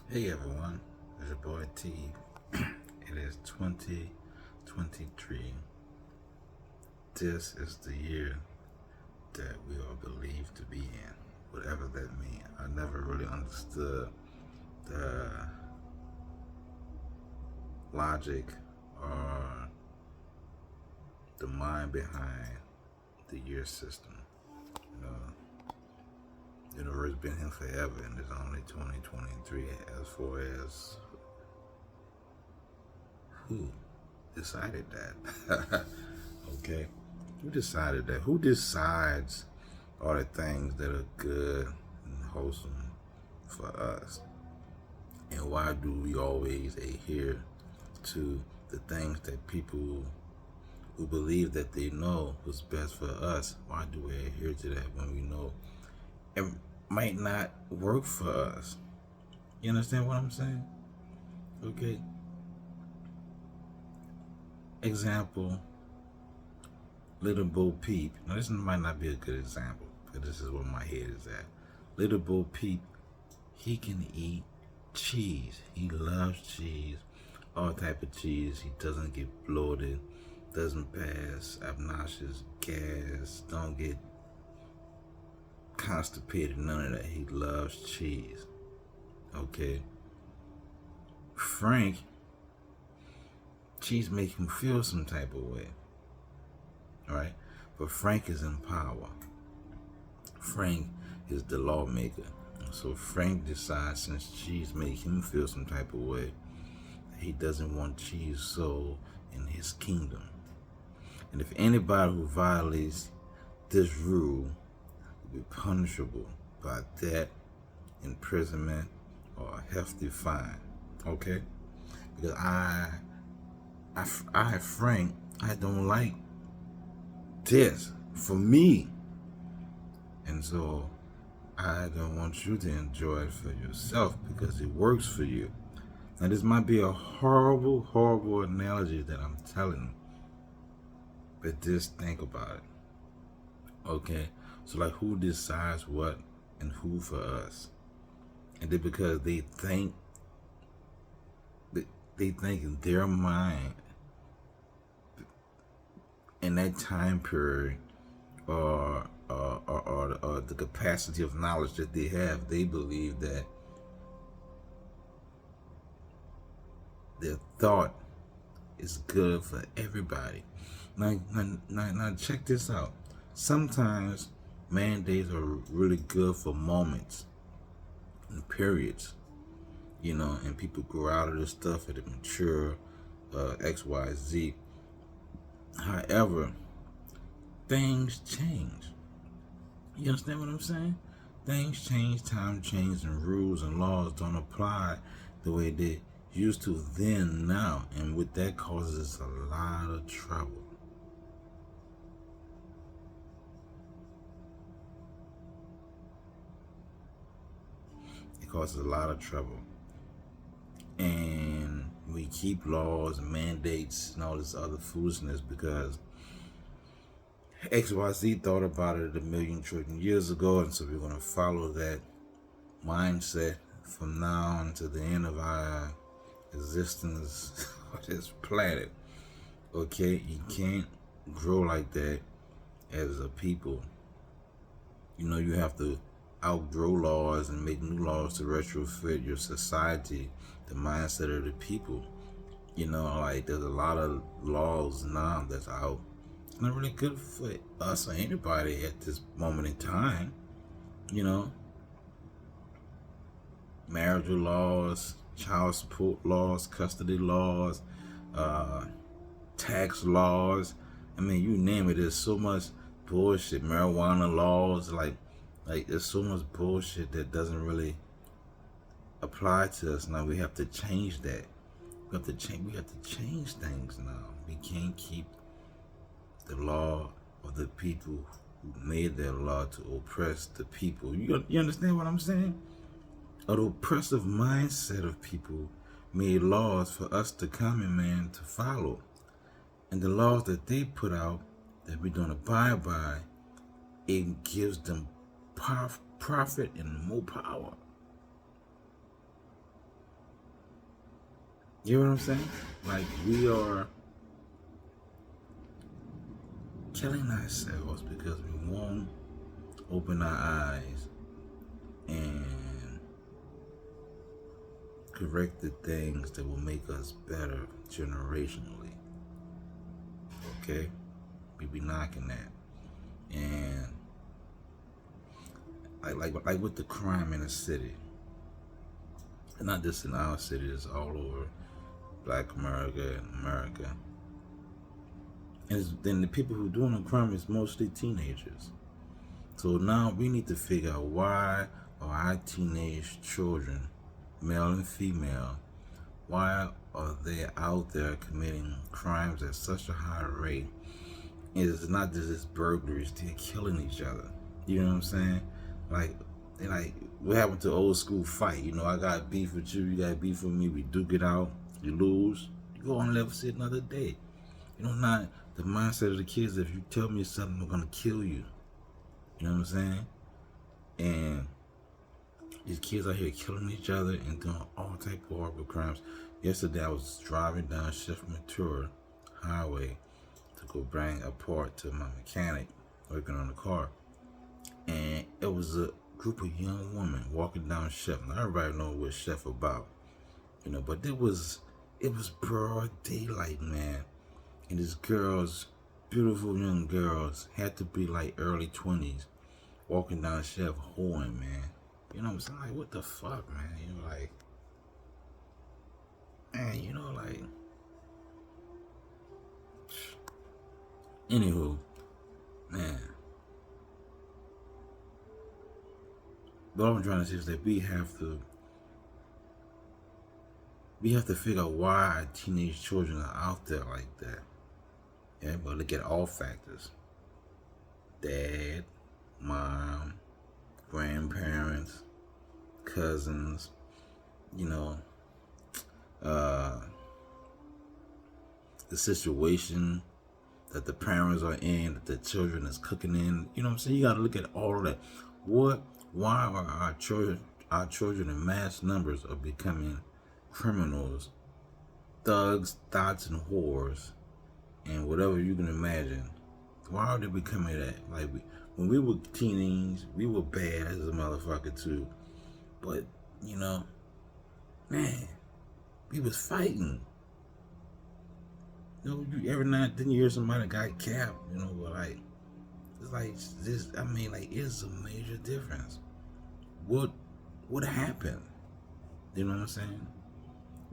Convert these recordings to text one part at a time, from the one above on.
Hey everyone, it's your boy T. It is 2023. This is the year that we are believed to be in, whatever that means. I never really understood the logic or the mind behind the year system. You know, the universe been here forever and it's only 2023 as far as who decided that. Okay. Who decided that? Who decides all the things that are good and wholesome for us? And why do we always adhere to the things that people who believe that they know what's best for us? Why do we adhere to that when we know it might not work for us? You understand what I'm saying? Okay. Example, Little Bo Peep. Now this might not be a good example, but this is where my head is at. Little Bo Peep, he can eat cheese. He loves cheese, all type of cheese. He doesn't get bloated, doesn't pass obnoxious gas, don't get constipated, none of that. He loves cheese. Okay. Frank, cheese make him feel some type of way. Right? But Frank is in power. Frank is the lawmaker. So Frank decides, since cheese make him feel some type of way, he doesn't want cheese sold in his kingdom. And if anybody who violates this rule will be punishable by death, imprisonment, or a hefty fine. Okay? Because Frank, I don't like this for me. And so I don't want you to enjoy it for yourself because it works for you. Now, this might be a horrible, horrible analogy that I'm telling, but just think about it. Okay? So, like, who decides what and who for us? And then because they think in their mind in that time period or the capacity of knowledge that they have, they believe that their thought is good for everybody. Now check this out. Sometimes mandates are really good for moments and periods, and people grow out of this stuff at a mature XYZ. However, things change. You understand what I'm saying? Things change, time changes, and rules and laws don't apply the way they used to then now. And with that causes a lot of trouble. It causes a lot of trouble. And we keep laws and mandates and all this other foolishness because XYZ thought about it a million trillion years ago, and so we're going to follow that mindset from now until the end of our existence on this planet. Okay, you can't grow like that as a people. You have to outgrow laws and make new laws to retrofit your society, the mindset of the people. Like there's a lot of laws now that's out. It's not really good for us or anybody at this moment in time. Marital laws, child support laws, custody laws, tax laws. I mean, you name it. There's so much bullshit. Marijuana laws, like there's so much bullshit that doesn't really apply to us. Now we have to change that. We have to change. We have to change things now. We can't keep the law of the people who made their law to oppress the people. You understand what I'm saying? An oppressive mindset of people made laws for us, the common man, to follow. And the laws that they put out that we don't abide by, it gives them profit and more power. You know what I'm saying? Like, we are killing ourselves because we won't open our eyes and correct the things that will make us better generationally. Okay? We be knocking that. And like with the crime in the city. And not just in our city, it's all over Black America and America. And then the people who are doing the crime is mostly teenagers. So now we need to figure out why are our teenage children, male and female, why are they out there committing crimes at such a high rate? It's not just burglaries, they're killing each other. You know what I'm saying? Like what happened to old school fight? You know, I got beef with you, you got beef with me, we duke it out, you lose, you go on and live see another day. You know, not the mindset of the kids. If you tell me something, I'm gonna kill you. You know what I'm saying? And these kids out here killing each other and doing all type of horrible crimes. Yesterday, I was driving down Chef Mature Highway to go bring a part to my mechanic working on the car, and it was a group of young women walking down Chef. Now everybody knows what Chef about, you know, but it was broad daylight, man. And these girls, beautiful young girls, had to be like early 20s, walking down Chef hoeing, man. You know what I'm saying? Like, what the fuck, man? You know, like, man, you know, like, anywho, man. What I'm trying to say is that we have to figure out why our teenage children are out there like that. Yeah, but look at all factors. Dad, mom, grandparents, cousins, you know, the situation that the parents are in, that the children is cooking in. You know what I'm saying? You gotta look at all of that. Why are our children in mass numbers are becoming criminals, thugs, thoughts, and whores, and whatever you can imagine? Why are they becoming that? Like, when we were teens, we were bad as a motherfucker too. But, you know, man, we was fighting. You know, every now and then you hear somebody got capped, you know, but like, it's like this, I mean, like, it's a major difference. What happened? You know what I'm saying?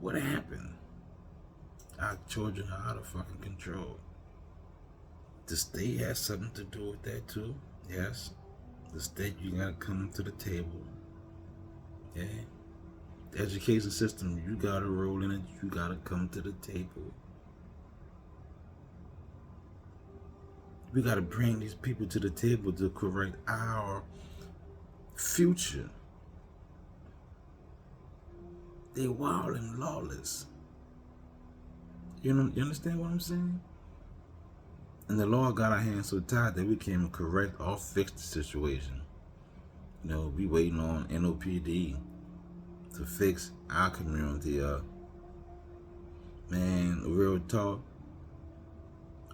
What happened? Our children are out of fucking control. The state has something to do with that too. Yes. The state, you gotta come to the table. Yeah. The education system, you gotta roll in it. You gotta come to the table. We gotta bring these people to the table to correct our future. They wild and lawless. You know, you understand what I'm saying? And the law got our hands so tied that we can't even correct or fix the situation. You know, we waiting on NOPD to fix our community up. Man, real talk,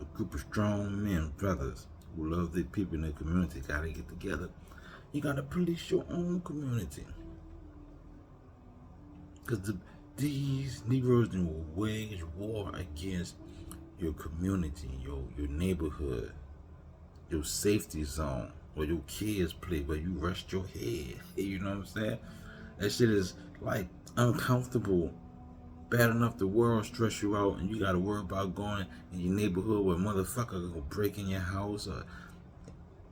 a group of strong men, brothers, who love their people in their community, gotta get together. You gotta police your own community. Because these Negroes will wage war against your community, your neighborhood, your safety zone, where your kids play, where you rest your head. You know what I'm saying? That shit is like uncomfortable. Bad enough the world stress you out and you gotta worry about going in your neighborhood where motherfucker gonna break in your house or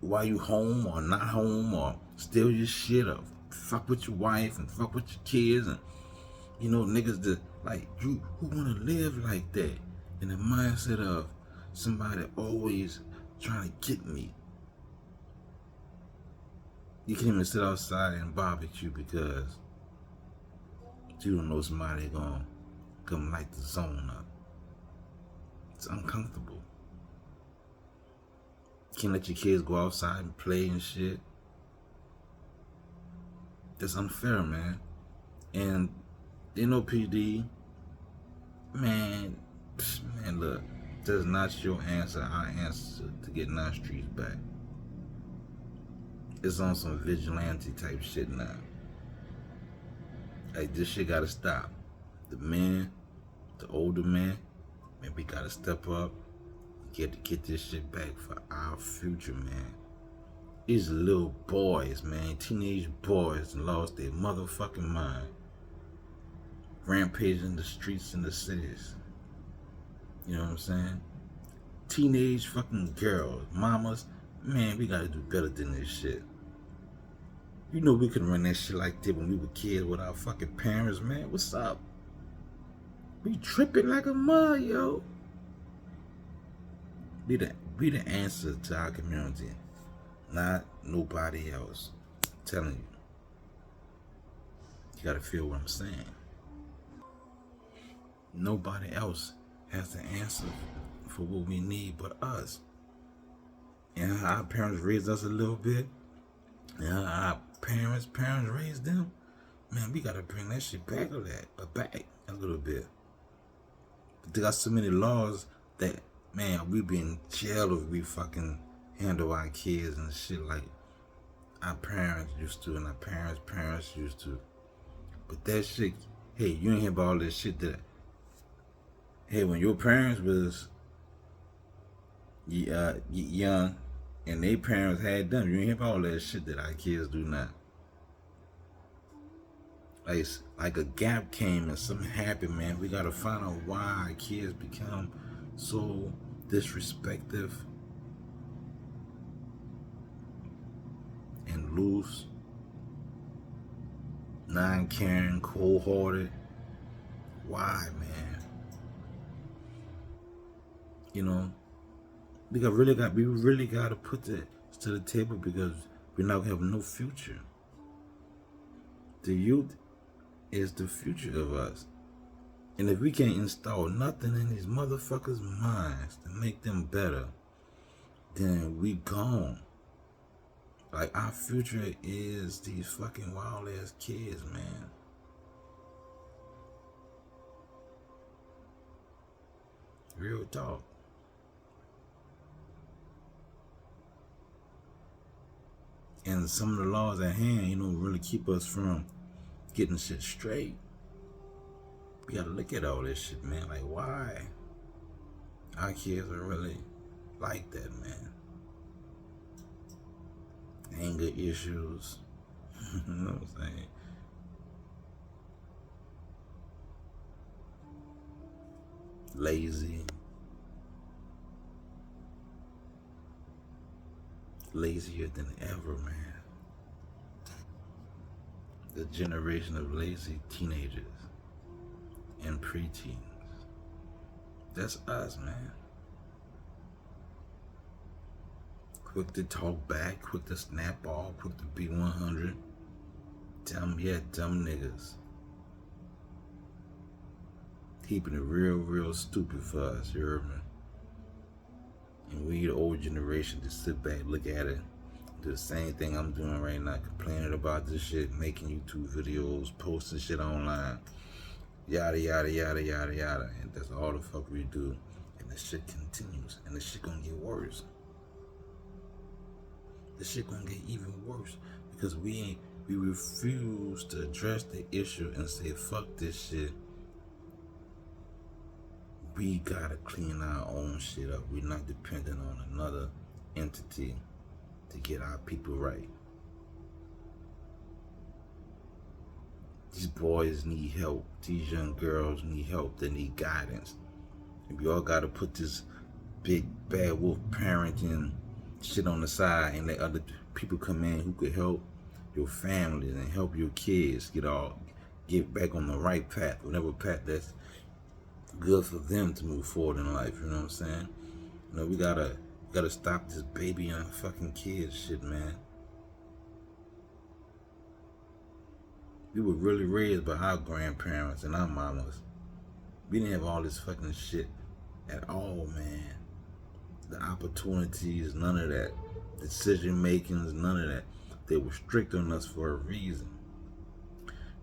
while you home or not home or steal your shit or fuck with your wife and fuck with your kids, and you know, niggas that like you who wanna live like that in the mindset of somebody always trying to get me. You can't even sit outside and barbecue because you don't know somebody gonna come light the zone up. It's uncomfortable. You can't let your kids go outside and play and shit. That's unfair, man. And the NOPD, Man, man, look, that's not your answer. Our answer to getting our streets back. It's on some vigilante type shit now. Like, this shit gotta stop. The men, the older men, man, we gotta step up, get this shit back for our future, man. These little boys, man, teenage boys, lost their motherfucking mind, rampaging the streets in the cities. You know what I'm saying? Teenage fucking girls, mamas, man, we gotta do better than this shit. You know we couldn't run that shit like that when we were kids with our fucking parents, man. What's up? We tripping like a mud, yo. Be the answer to our community, not nobody else. I'm telling you. You gotta feel what I'm saying. Nobody else has the answer for what we need but us. And our parents raised us a little bit. And our parents raised them. Man, we gotta bring that shit back a little bit. They got so many laws that, man, we be in jail if we fucking handle our kids and shit like our parents used to and our parents used to. But that shit, hey, you ain't hear about all this shit that, hey, when your parents was young and their parents had them, you ain't hear about all that shit that our kids do now. Like a gap came and something happened, man. We gotta find out why our kids become so disrespectful and loose, non-caring, cold-hearted. Why, man? You know, we really got to put that to the table because we're not gonna have no future. The youth is the future of us. And if we can't install nothing in these motherfuckers' minds to make them better, then we gone. Like, our future is these fucking wild ass kids, man. Real talk. And some of the laws at hand, really keep us from getting shit straight. We gotta look at all this shit, man. Like, why? Our kids are really like that, man. Anger issues. You know what I'm saying? Lazy. Lazier than ever, man. The generation of lazy teenagers and preteens. That's us, man. Quick to talk back, quick to snap off, quick to be 100. Dumb niggas. Keeping it real stupid for us, you heard me? And we, the old generation, just sit back, look at it, do the same thing I'm doing right now, complaining about this shit, making YouTube videos, posting shit online, yada, yada, yada, yada, yada. And that's all the fuck we do. And the shit continues, and the shit gonna get worse. The shit gonna get even worse because we refuse to address the issue and say, fuck this shit. We gotta clean our own shit up. We're not dependent on another entity to get our people right. These boys need help. These young girls need help. They need guidance. And we all gotta put this big bad wolf parenting shit on the side and let other people come in who could help your families and help your kids get back on the right path, whatever path that's good for them to move forward in life. You know what I'm saying? We gotta stop this baby and fucking kids shit, man. We were really raised by our grandparents and our mamas. We didn't have all this fucking shit at all, man. The opportunities, none of that. Decision makings, none of that. They were strict on us for a reason.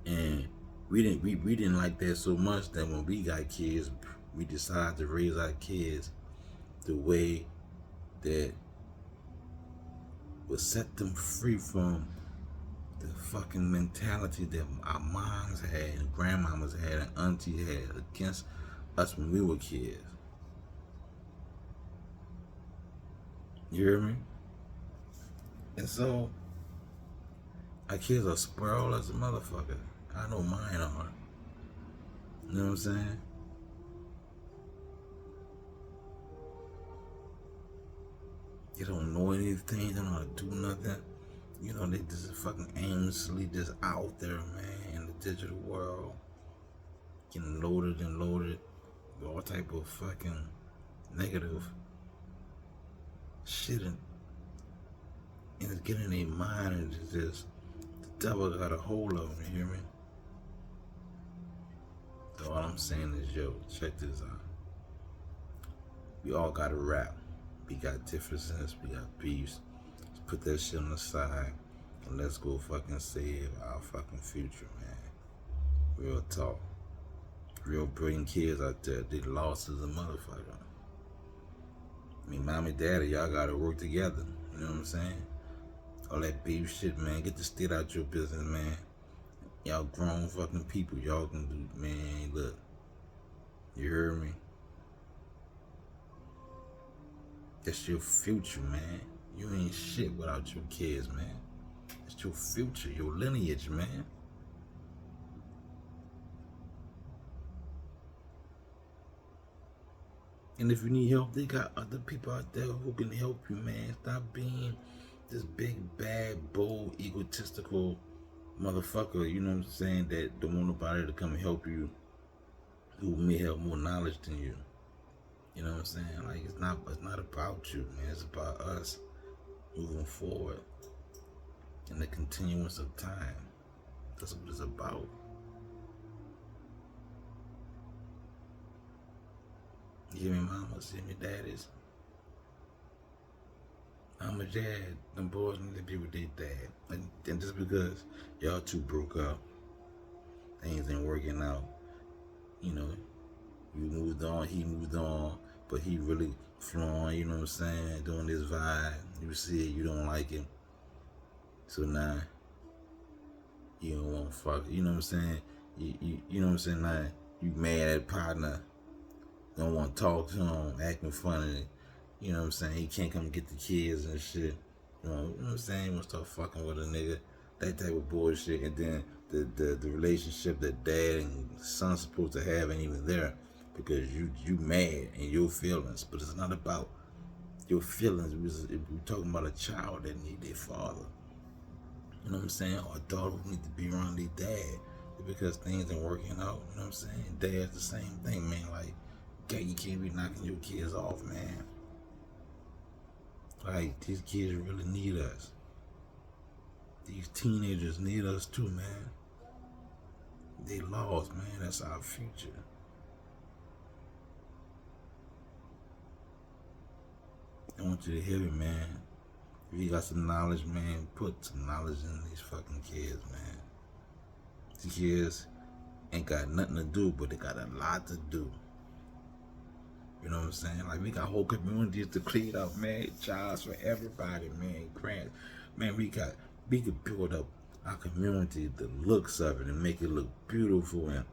And we didn't like that so much that when we got kids, we decided to raise our kids the way that would set them free from the fucking mentality that our moms had and grandmamas had and aunties had against us when we were kids. You hear me? And so our kids are spoiled as a motherfucker. I know mine are. You know what I'm saying? They don't know anything, they don't know how to do nothing. You know, they just fucking aimlessly just out there, man, in the digital world. Getting loaded and loaded with all type of fucking negative shit and it's getting in their mind and it's just the devil got a hold of them, you hear me? So all I'm saying is, yo, check this out. We all got a rap. We got differences, we got beefs. Let's put that shit on the side and let's go fucking save our fucking future, man. Real talk. Real brilliant kids out there, they lost as a motherfucker. I mean, mom and daddy, y'all gotta work together. You know what I'm saying? All that beef shit, man. Get the state out your business, man. Y'all grown fucking people. Y'all can do, man, look. You heard me? That's your future, man. You ain't shit without your kids, man. It's your future, your lineage, man. And if you need help, they got other people out there who can help you, man. Stop being this big, bad, bold, egotistical motherfucker, you know what I'm saying, that don't want nobody to come help you who may have more knowledge than you. You know what I'm saying? Like, it's not about you, man. It's about us moving forward in the continuance of time. That's what it's about. You hear me, mamas? You hear me, daddies? I'm a dad. Them boys need to be with their dad. And just because y'all two broke up, things ain't working out, you know, you moved on, he moved on, but he really flowing, you know what I'm saying, doing this vibe. You see it, you don't like it. So now, you don't want to fuck, you know what I'm saying? You know what I'm saying? Now, you mad at partner, don't want to talk to him, acting funny. You know what I'm saying? He can't come get the kids and shit. You know what I'm saying? He wants to start fucking with a nigga. That type of bullshit. And then the relationship that dad and son's supposed to have ain't even there because you mad in your feelings. But it's not about your feelings. We're talking about a child that need their father. You know what I'm saying? Or a daughter who need to be around their dad because things ain't working out. You know what I'm saying? Dad's the same thing, man. Like, you can't be knocking your kids off, man. Like, these kids really need us. These teenagers need us too, man. They lost, man. That's our future. I want you to hear me, man. If you got some knowledge, man, put some knowledge in these fucking kids, man. These kids ain't got nothing to do, but they got a lot to do. You know what I'm saying? Like, we got whole communities to clean up, man. Jobs for everybody, man. Grants. Man, we could build up our community, the looks of it, and make it look beautiful. And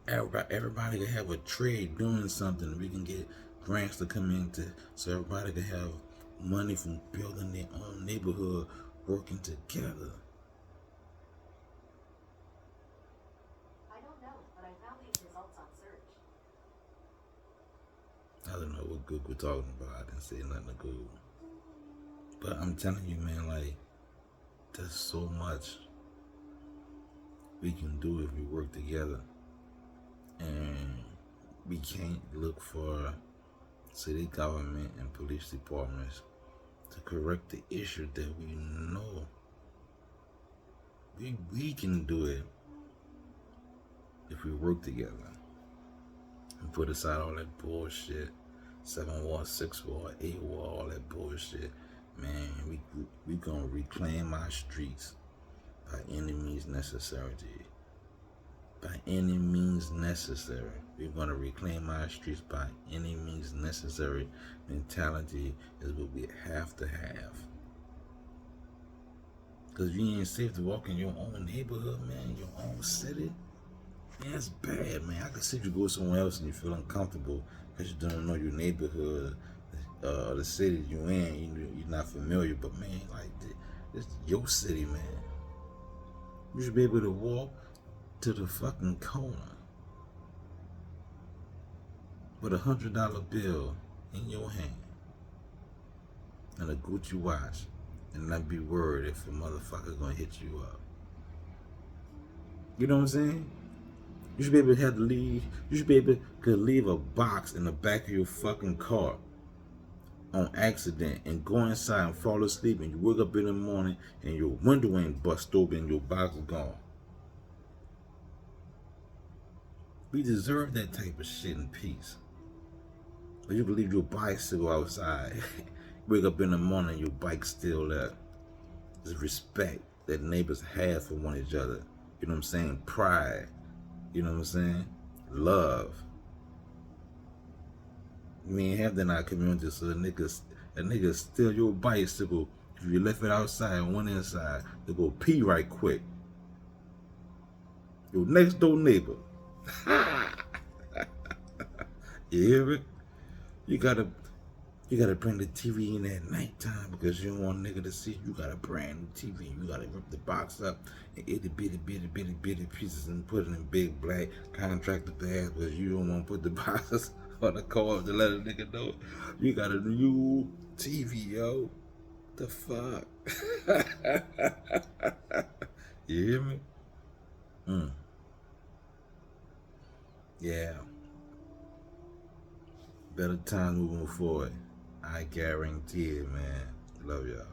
everybody can have a trade doing something. We can get grants to come in so everybody can have money from building their own neighborhood, working together. I don't know what Google talking about. I didn't say nothing to Google. But I'm telling you, man, like, there's so much we can do if we work together. And we can't look for city government and police departments to correct the issue that we know. We can do it if we work together and put aside all that bullshit, 7 war, 6 war, 8 war, all that bullshit. Man, we gonna reclaim our streets by any means necessary. by any means necessary. We're going to reclaim our streets by any means necessary. Mentality is what we have to have. Because if you ain't safe to walk in your own neighborhood, man, your own city, man, that's bad, man. I can see you go somewhere else and you feel uncomfortable because you don't know your neighborhood, the city you're in. You're not familiar, but man, like, this is your city, man. You should be able to walk to the fucking corner with $100 bill in your hand and a Gucci watch and not be worried if a motherfucker gonna hit you up. You know what I'm saying? You should be able to have to leave. You should be able to leave a box in the back of your fucking car on accident and go inside and fall asleep, and you wake up in the morning and your window ain't bust open and your box is gone. We deserve that type of shit in peace. But you can leave your bicycle outside, wake up in the morning, your bike's still there. There's respect that neighbors have for one each other. You know what I'm saying? Pride. You know what I'm saying? Love. We ain't have that in our community, so a nigga steal your bicycle. If you left it outside and went inside, they go pee right quick. Your next door neighbor. You hear me? You gotta bring the TV in at nighttime because you don't want a nigga to see. You got a brand new TV. You gotta rip the box up and itty bitty pieces and put it in big black contractor bags because you don't want to put the boxes on the car to let a nigga know you got a new TV, yo. The fuck? You hear me? Yeah. Better times moving forward. I guarantee it, man. Love y'all.